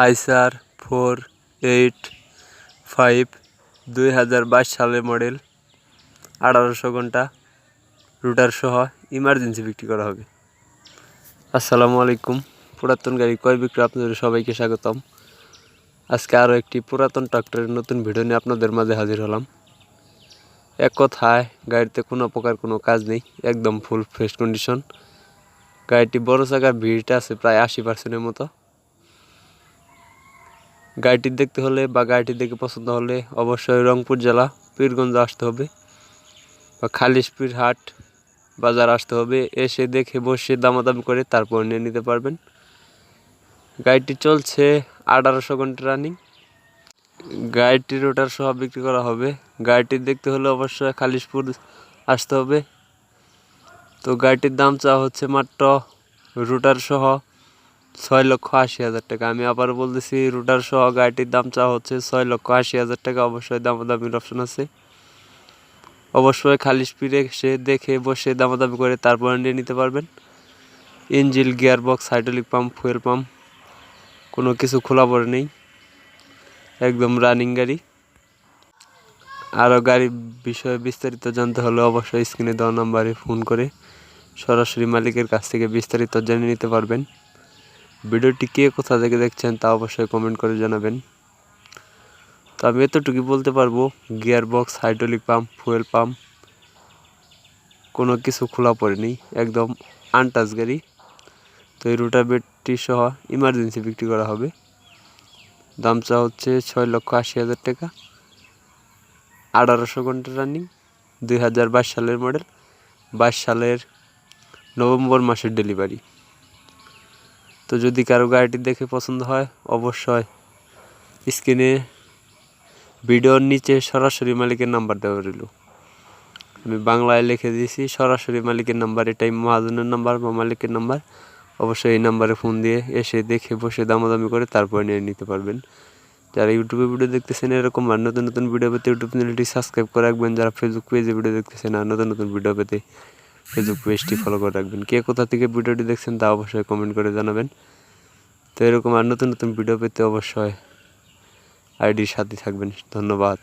আইসার 485 2022 সালের মডেল 1800 ঘন্টা রুটার সহ ইমার্জেন্সি বিক্রি করা হবে। আসসালামু আলাইকুম। পুরাতন গাড়ি ক্রয় বিক্রয় আপনাদের সবাইকে স্বাগতম। আজকে আরও একটি পুরাতন ট্রাক্টরের নতুন ভিডিও নিয়ে আপনাদের মাঝে হাজির হলাম। এক কথায় গাড়িতে কোনো প্রকার কোনো কাজ নেই, একদম ফুল ফ্রেশ কন্ডিশন। গাড়িটি বড় জায়গার ভিড়টা আছে প্রায় 80% মতো। গাড়িটি দেখতে হলে বা গাড়িটি দেখে পছন্দ হলে অবশ্যই রংপুর জেলা পীরগঞ্জ আসতে হবে বা খালিশপুর হাট বাজার আসতে হবে। এসে দেখে বসে দামাদামি করে তারপর নিয়ে নিতে পারবেন। গাড়িটি চলছে 1800 ঘন্টা রানিং। গাড়িটির রোটার সহ বিক্রি করা হবে। গাড়িটি দেখতে হলে অবশ্যই খালিশপুর আসতে হবে। তো গাড়িটির দাম চাওয়া হচ্ছে মাত্র রুটার সহ 6,80,000 টাকা। আমি আবার বলতেছি, রুটার সহ গাড়িটির দাম চাওয়া হচ্ছে 6,80,000 টাকা। অবশ্যই দামাদামির অপশন আছে। অবশ্যই খালিশপুরে এসে দেখে বসে দামাদামি করে তারপরে নিয়ে নিতে পারবেন। Engine, gear box, hydraulic pump, fuel pump কোনো কিছু খোলা পড়ে নেই, একদম রানিং গাড়ি। আরও গাড়ির বিষয়ে বিস্তারিত জানতে হলে অবশ্যই স্ক্রিনে দেওয়া নাম্বারে ফোন করে সরাসরি মালিকের কাছ থেকে বিস্তারিত জেনে নিতে পারবেন। ভিডিওটি কে কোথা থেকে দেখছেন তা অবশ্যই কমেন্ট করে জানাবেন। তো আমি এতটুকু বলতে পারবো, gear box, hydraulic pump, fuel pump কোনো কিছু খোলা পড়েনি, একদম আনটাচ গাড়ি। তো এই রোটাভেটর সহ ইমার্জেন্সি বিক্রি করা হবে। দাম চা হচ্ছে 6,80,000 টাকা। 1800 ঘন্টা রানিং, 2022 সালের মডেল, 22 সালের নভেম্বর মাসের ডেলিভারি। তো যদি কারো গাড়িটি দেখে পছন্দ হয় অবশ্যই স্ক্রিনে ভিডিওর নিচে সরাসরি মালিকের নাম্বার দেওয়া রইল। আমি বাংলায় লিখে দিয়েছি সরাসরি মালিকের নাম্বার। এটাই মহাজনের নাম্বার বা মালিকের নাম্বার। অবশ্যই এই নাম্বারে ফোন দিয়ে এসে দেখে বসে দামাদামি করে তারপরে নিয়ে নিতে পারবেন। যারা ইউটিউবে ভিডিও দেখতেছেন এরকম আর নতুন নতুন ভিডিও পেতে ইউটিউব চ্যানেলটি সাবস্ক্রাইব করে রাখবেন। যারা ফেসবুক পেজে ভিডিও দেখতেছেন আর নতুন নতুন ভিডিও পেতে ফেসবুক পেজটি ফলো করে রাখবেন। কে কোথা থেকে ভিডিওটি দেখছেন তা অবশ্যই কমেন্ট করে জানাবেন। তো এরকম আর নতুন নতুন ভিডিও পেতে অবশ্যই আইডির সাথে থাকবেন। ধন্যবাদ।